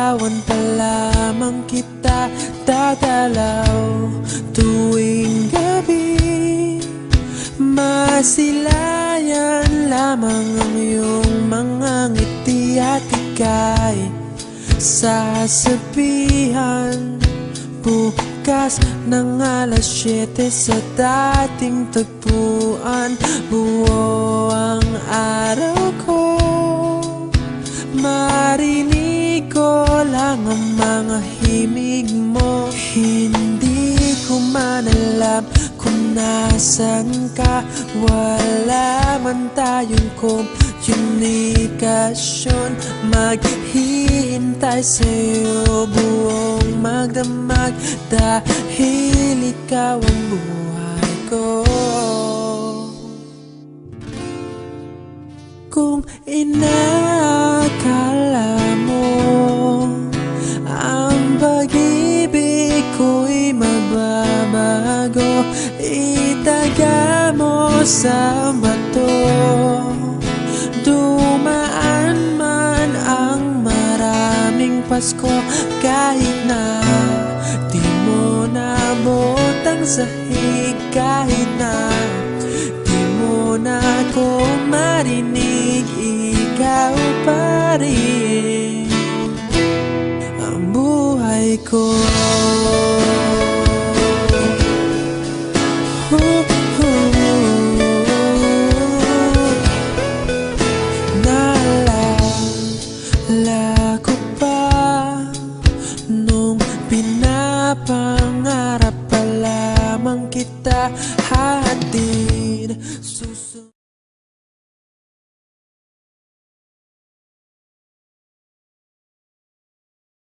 Larawan pa lamang kita dadalaw tuwing gabi. Masilayan lamang ang iyong mga ngiti at ika'y sasabihan bukas ng alas 7 sa dating tagpuan. Buo ang araw ko, marinig ko lang ang mga himig mo. Hindi ko man alam kung nasan ka, wala man tayong komunikasyon. Maghihintay sa'yo buong magdamag dahil ikaw ang buhay ko. Kung inakala mo ang pag-ibig ko'y mababago, itaga mo sa bato. Dumaan man ang maraming Pasko, kahit na di mo nabot ang sahig, kahit na di mo na ako marinig, ikaw pa rin ang buhay ko. Naalala ko pa nung pinapangarap pa lamang kita,